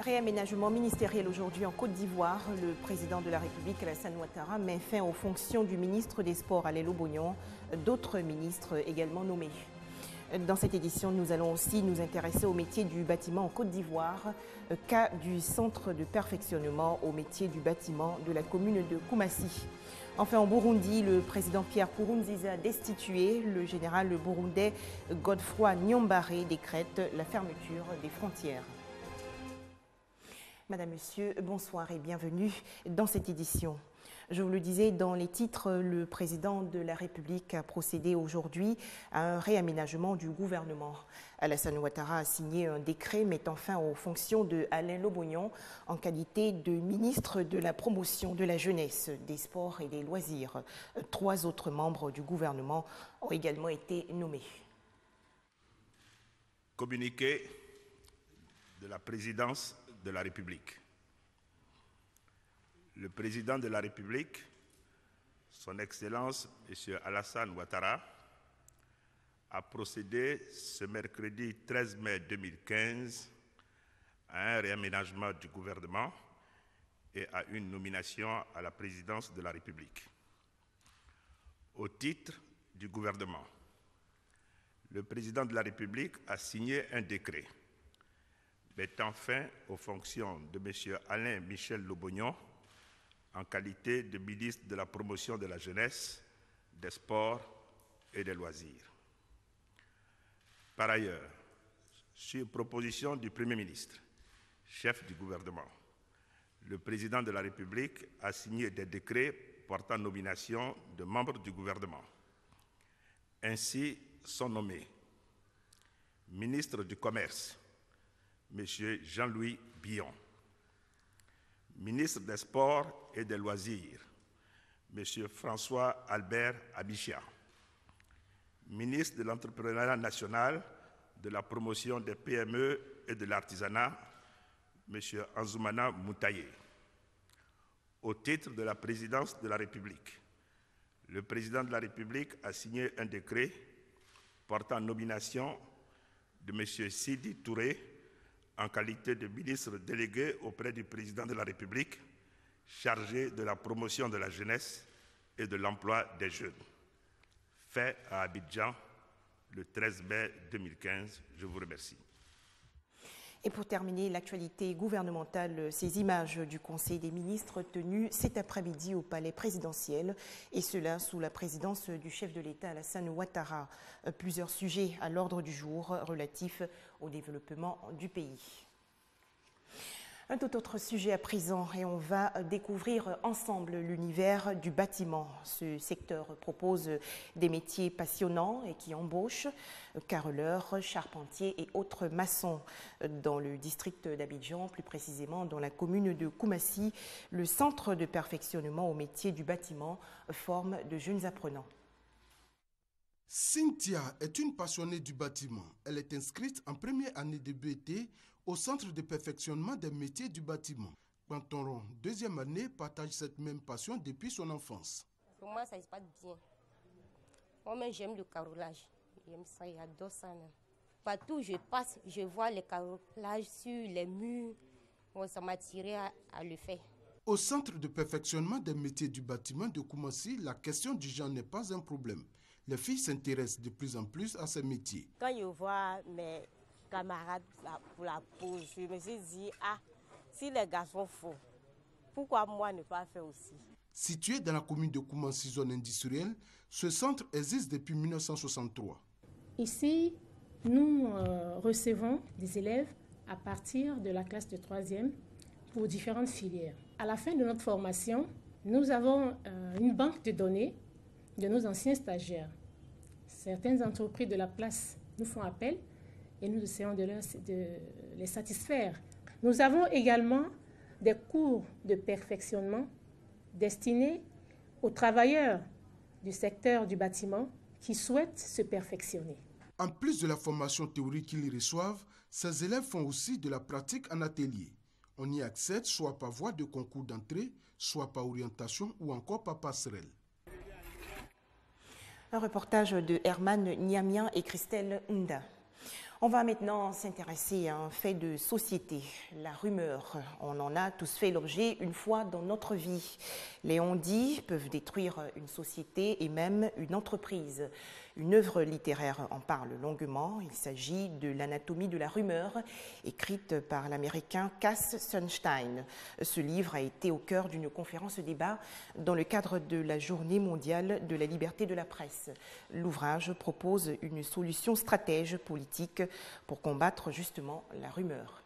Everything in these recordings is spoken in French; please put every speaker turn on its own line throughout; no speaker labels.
Réaménagement ministériel aujourd'hui en Côte d'Ivoire. Le président de la République, Alassane Ouattara, met fin aux fonctions du ministre des Sports, Alain Lobognon. D'autres ministres également nommés. Dans cette édition, nous allons aussi nous intéresser au métier du bâtiment en Côte d'Ivoire, cas du centre de perfectionnement au métier du bâtiment de la commune de Koumassi. Enfin, en Burundi, le président Pierre Nkurunziza destitué, le général burundais Godefroy Niyombare décrète la fermeture des frontières. Madame, Monsieur, bonsoir et bienvenue dans cette édition. Je vous le disais dans les titres, le président de la République a procédé aujourd'hui à un réaménagement du gouvernement. Alassane Ouattara a signé un décret mettant fin aux fonctions de Alain Lobognon en qualité de ministre de la promotion de la jeunesse, des sports et des loisirs. 3 autres membres du gouvernement ont également été nommés.
Communiqué de la présidence de la République. Le président de la République, son Excellence M. Alassane Ouattara, a procédé ce mercredi 13 mai 2015 à un réaménagement du gouvernement et à une nomination à la présidence de la République. Au titre du gouvernement, le président de la République a signé un décret mettant fin aux fonctions de M. Alain Michel Lobognon en qualité de ministre de la promotion de la jeunesse, des sports et des loisirs. Par ailleurs, sur proposition du Premier ministre, chef du gouvernement, le président de la République a signé des décrets portant nomination de membres du gouvernement. Ainsi sont nommés ministre du Commerce, M. Jean-Louis Billon, ministre des Sports et des Loisirs, M. François Albert Abichia, ministre de l'Entrepreneuriat national, de la promotion des PME et de l'artisanat, M. Anzoumana Moutaye. Au titre de la présidence de la République, le président de la République a signé un décret portant nomination de M. Sidi Touré en qualité de ministre délégué auprès du président de la République, chargé de la promotion de la jeunesse et de l'emploi des jeunes. Fait à Abidjan le 13 mai 2015. Je vous remercie.
Et pour terminer, l'actualité gouvernementale, ces images du Conseil des ministres tenues cet après-midi au palais présidentiel, et cela sous la présidence du chef de l'État Alassane Ouattara. Plusieurs sujets à l'ordre du jour relatifs au développement du pays. Un tout autre sujet à présent, et on va découvrir ensemble l'univers du bâtiment. Ce secteur propose des métiers passionnants et qui embauchent carreleurs, charpentiers et autres maçons. Dans le district d'Abidjan, plus précisément dans la commune de Koumassi, le centre de perfectionnement au métier du bâtiment forme de jeunes apprenants.
Cynthia est une passionnée du bâtiment. Elle est inscrite en première année de BET au centre de perfectionnement des métiers du bâtiment. Pantoron, deuxième année, partage cette même passion depuis son enfance.
Pour moi, ça se passe bien. Moi-même, j'aime le carrelage. J'aime ça, j'adore ça même. Partout où je passe, je vois les carrelages sur les murs. Bon, ça m'a attiré à le faire.
Au centre de perfectionnement des métiers du bâtiment de Koumassi, la question du genre n'est pas un problème. Les filles s'intéressent de plus en plus à ces métiers.
Quand je vois mes camarades pour la pause, je me suis dit, ah, si les garçons font, pourquoi moi ne pas faire aussi?
Situé dans la commune de Koumassi, zone industrielle, ce centre existe depuis 1963.
Ici, nous recevons des élèves à partir de la classe de 3e pour différentes filières. À la fin de notre formation, nous avons une banque de données de nos anciens stagiaires. Certaines entreprises de la place nous font appel et nous essayons de les satisfaire. Nous avons également des cours de perfectionnement destinés aux travailleurs du secteur du bâtiment qui souhaitent se perfectionner.
En plus de la formation théorique qu'ils reçoivent, ces élèves font aussi de la pratique en atelier. On y accède soit par voie de concours d'entrée, soit par orientation ou encore par passerelle.
Un reportage de Herman Niamian et Christelle Nda. On va maintenant s'intéresser à un fait de société, la rumeur. On en a tous fait l'objet une fois dans notre vie. Les on-dit peuvent détruire une société et même une entreprise. Une œuvre littéraire en parle longuement. Il s'agit de l'anatomie de la rumeur, écrite par l'américain Cass Sunstein. Ce livre a été au cœur d'une conférence débat dans le cadre de la Journée mondiale de la liberté de la presse. L'ouvrage propose une solution stratège politique pour combattre justement la rumeur.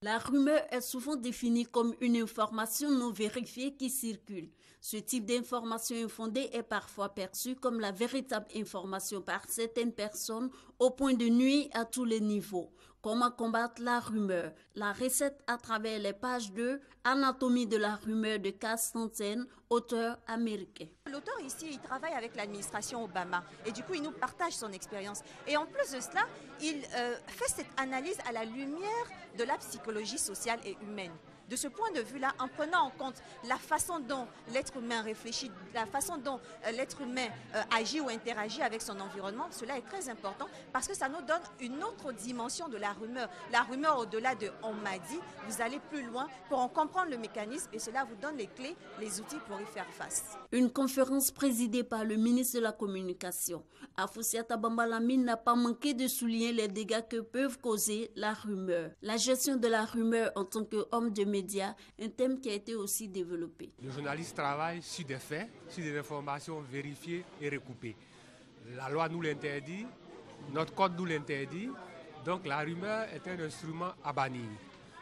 La rumeur est souvent définie comme une information non vérifiée qui circule. Ce type d'information infondée est parfois perçu comme la véritable information par certaines personnes au point de nuire à tous les niveaux. Comment combattre la rumeur? La recette à travers les pages de Anatomie de la rumeur de Cass Sunstein, auteur américain.
L'auteur ici, il travaille avec l'administration Obama et du coup, il nous partage son expérience. Et en plus de cela, il fait cette analyse à la lumière de la psychologie sociale et humaine. De ce point de vue-là, en prenant en compte la façon dont l'être humain réfléchit, la façon dont l'être humain agit ou interagit avec son environnement, cela est très important parce que ça nous donne une autre dimension de la rumeur. La rumeur, au-delà de « on m'a dit », vous allez plus loin pour en comprendre le mécanisme et cela vous donne les clés, les outils pour y faire face.
Une conférence présidée par le ministre de la Communication, Afoussiata Bambalamine, n'a pas manqué de souligner les dégâts que peuvent causer la rumeur. La gestion de la rumeur en tant qu'homme de médias, un thème qui a été aussi développé.
Le journaliste travaille sur des faits, sur des informations vérifiées et recoupées. La loi nous l'interdit, notre code nous l'interdit, donc la rumeur est un instrument à bannir.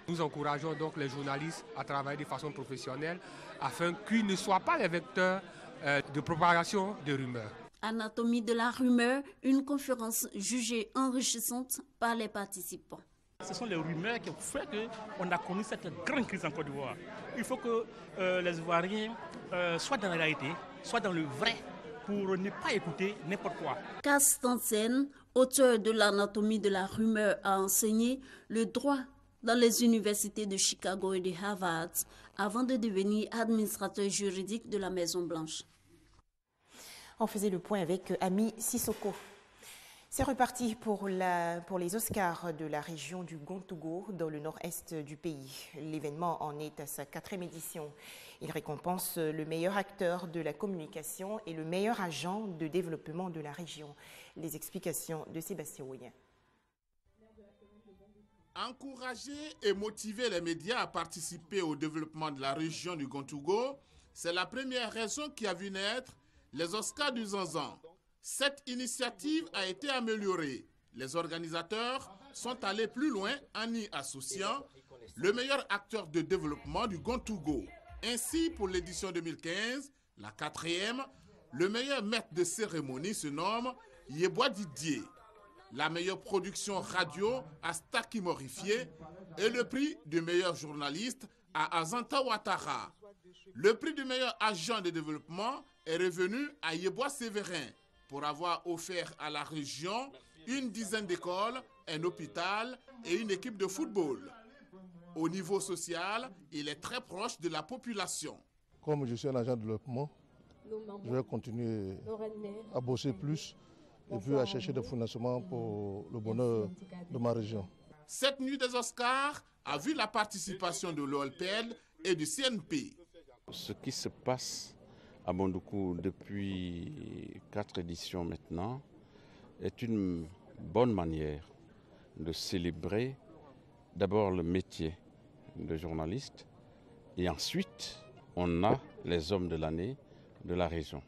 Nous encourageons donc les journalistes à travailler de façon professionnelle afin qu'ils ne soient pas les vecteurs de propagation de rumeurs.
Anatomie de la rumeur, une conférence jugée enrichissante par les participants.
Ce sont les rumeurs qui ont fait qu'on a connu cette grande crise en Côte d'Ivoire. Il faut que les Ivoiriens soient dans la réalité, soient dans le vrai, pour ne pas écouter n'importe quoi.
Cass Sunstein, auteur de l'anatomie de la rumeur, a enseigné le droit dans les universités de Chicago et de Harvard avant de devenir administrateur juridique de la Maison-Blanche.
On faisait le point avec Ami Sissoko. C'est reparti pour les Oscars de la région du Gontougo, dans le nord-est du pays. L'événement en est à sa 4e édition. Il récompense le meilleur acteur de la communication et le meilleur agent de développement de la région. Les explications de Sébastien Ouyen.
Encourager et motiver les médias à participer au développement de la région du Gontougo, c'est la première raison qui a vu naître les Oscars du Zanzan. Cette initiative a été améliorée. Les organisateurs sont allés plus loin en y associant le meilleur acteur de développement du Gontougo. Ainsi, pour l'édition 2015, la 4e, le meilleur maître de cérémonie se nomme Yeboah Didier. La meilleure production radio à Staki Morifié et le prix du meilleur journaliste à Azanta Ouattara. Le prix du meilleur agent de développement est revenu à Yeboah Sévérin pour avoir offert à la région une dizaine d'écoles, un hôpital et une équipe de football. Au niveau social, il est très proche de la population.
Comme je suis un agent de développement, je vais continuer à bosser plus et puis à chercher des financements pour le bonheur de ma région.
Cette nuit des Oscars a vu la participation de l'OLPL et du CNP.
Ce qui se passe à Bondoukou depuis 4 éditions maintenant est une bonne manière de célébrer d'abord le métier de journaliste et ensuite on a les hommes de l'année de la région.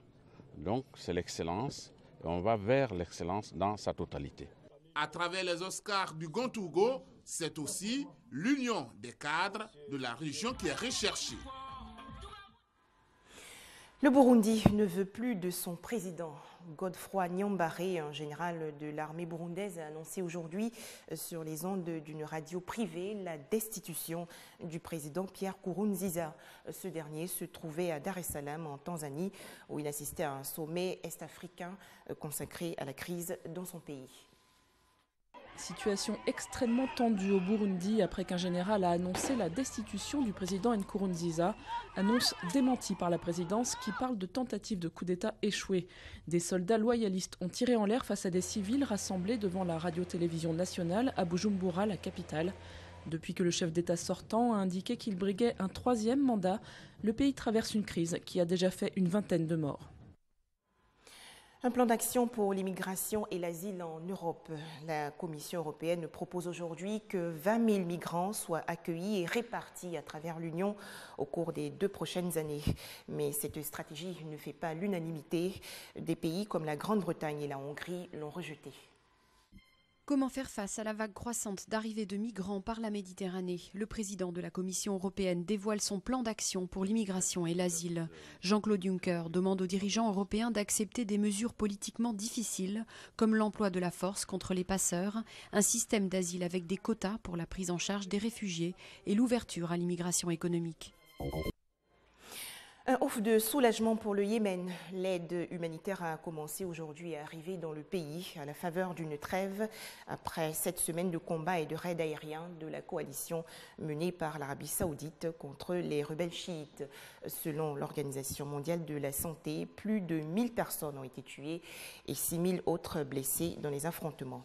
Donc c'est l'excellence et on va vers l'excellence dans sa totalité.
À travers les Oscars du Gontougo, c'est aussi l'union des cadres de la région qui est recherchée.
Le Burundi ne veut plus de son président. Godefroy Nyambaré, un général de l'armée burundaise, a annoncé aujourd'hui sur les ondes d'une radio privée la destitution du président Pierre Nkurunziza. Ce dernier se trouvait à Dar es Salaam en Tanzanie où il assistait à un sommet est-africain consacré à la crise dans son pays.
Situation extrêmement tendue au Burundi après qu'un général a annoncé la destitution du président Nkurunziza, annonce démentie par la présidence qui parle de tentative de coup d'État échouée. Des soldats loyalistes ont tiré en l'air face à des civils rassemblés devant la radio-télévision nationale à Bujumbura, la capitale. Depuis que le chef d'État sortant a indiqué qu'il briguait un 3e mandat, le pays traverse une crise qui a déjà fait une vingtaine de morts.
Un plan d'action pour l'immigration et l'asile en Europe. La Commission européenne propose aujourd'hui que 20 000 migrants soient accueillis et répartis à travers l'Union au cours des 2 prochaines années. Mais cette stratégie ne fait pas l'unanimité. Des pays comme la Grande-Bretagne et la Hongrie l'ont rejetée.
Comment faire face à la vague croissante d'arrivées de migrants par la Méditerranée? Le président de la Commission européenne dévoile son plan d'action pour l'immigration et l'asile. Jean-Claude Juncker demande aux dirigeants européens d'accepter des mesures politiquement difficiles, comme l'emploi de la force contre les passeurs, un système d'asile avec des quotas pour la prise en charge des réfugiés et l'ouverture à l'immigration économique.
Un ouf de soulagement pour le Yémen. L'aide humanitaire a commencé aujourd'hui à arriver dans le pays à la faveur d'une trêve après 7 semaines de combats et de raids aériens de la coalition menée par l'Arabie saoudite contre les rebelles chiites. Selon l'Organisation mondiale de la santé, plus de 1000 personnes ont été tuées et 6000 autres blessées dans les affrontements.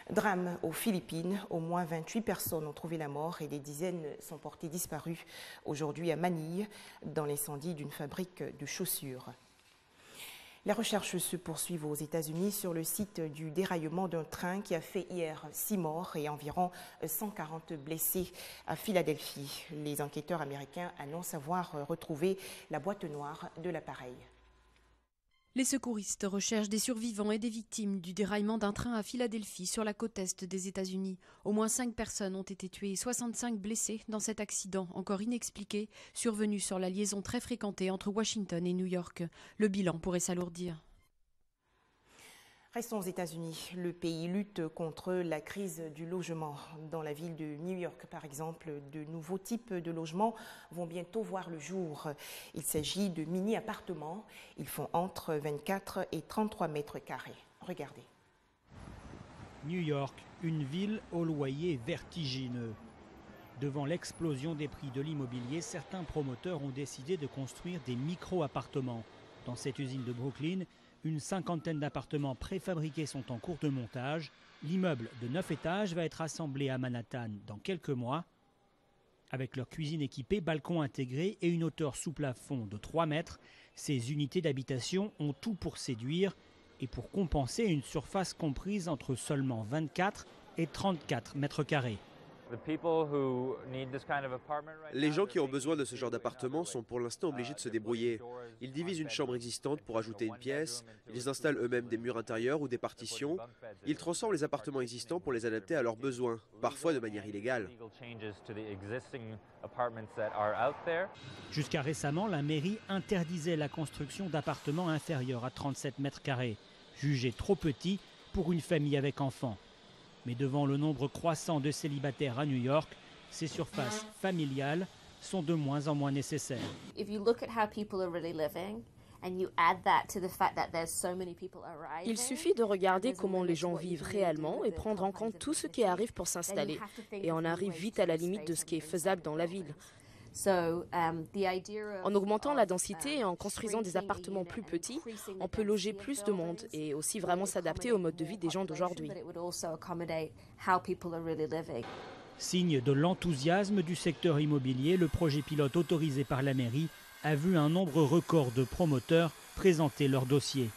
Drame aux Philippines, au moins 28 personnes ont trouvé la mort et des dizaines sont portées disparues aujourd'hui à Manille dans l'incendie d'une fabrique de chaussures. Les recherches se poursuivent aux États-Unis sur le site du déraillement d'un train qui a fait hier 6 morts et environ 140 blessés à Philadelphie. Les enquêteurs américains annoncent avoir retrouvé la boîte noire de l'appareil.
Les secouristes recherchent des survivants et des victimes du déraillement d'un train à Philadelphie sur la côte est des États-Unis. Au moins 5 personnes ont été tuées et 65 blessées dans cet accident encore inexpliqué survenu sur la liaison très fréquentée entre Washington et New York. Le bilan pourrait s'alourdir.
Restons aux États-Unis. Le pays lutte contre la crise du logement. Dans la ville de New York, par exemple, de nouveaux types de logements vont bientôt voir le jour. Il s'agit de mini-appartements. Ils font entre 24 et 33 mètres carrés. Regardez.
New York, une ville au loyer vertigineux. Devant l'explosion des prix de l'immobilier, certains promoteurs ont décidé de construire des micro-appartements. Dans cette usine de Brooklyn, une 50aine d'appartements préfabriqués sont en cours de montage. L'immeuble de 9 étages va être assemblé à Manhattan dans quelques mois. Avec leur cuisine équipée, balcon intégré et une hauteur sous plafond de 3 mètres, ces unités d'habitation ont tout pour séduire et pour compenser une surface comprise entre seulement 24 et 34 mètres carrés.
Les gens qui ont besoin de ce genre d'appartement sont pour l'instant obligés de se débrouiller. Ils divisent une chambre existante pour ajouter une pièce, ils installent eux-mêmes des murs intérieurs ou des partitions, ils transforment les appartements existants pour les adapter à leurs besoins, parfois de manière illégale.
Jusqu'à récemment, la mairie interdisait la construction d'appartements inférieurs à 37 mètres carrés, jugés trop petits pour une famille avec enfants. Mais devant le nombre croissant de célibataires à New York, ces surfaces familiales sont de moins en moins nécessaires.
Il suffit de regarder comment les gens vivent réellement et prendre en compte tout ce qui arrive pour s'installer. Et on arrive vite à la limite de ce qui est faisable dans la ville. En augmentant la densité et en construisant des appartements plus petits, on peut loger plus de monde et aussi vraiment s'adapter au mode de vie des gens d'aujourd'hui.
Signe de l'enthousiasme du secteur immobilier, le projet pilote autorisé par la mairie a vu un nombre record de promoteurs présenter leur dossier.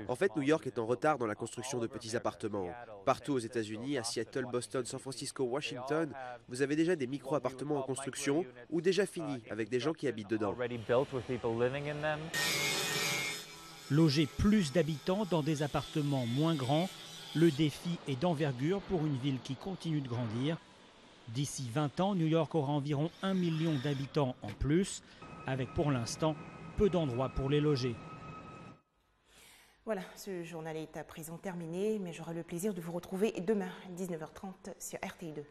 En fait, New York est en retard dans la construction de petits appartements. Partout aux États-Unis, à Seattle, Boston, San Francisco, Washington, vous avez déjà des micro-appartements en construction ou déjà finis avec des gens qui habitent dedans.
Loger plus d'habitants dans des appartements moins grands, le défi est d'envergure pour une ville qui continue de grandir. D'ici 20 ans, New York aura environ 1 million d'habitants en plus, avec pour l'instant peu d'endroits pour les loger.
Voilà, ce journal est à présent terminé, mais j'aurai le plaisir de vous retrouver demain, 19h30 sur RTI2.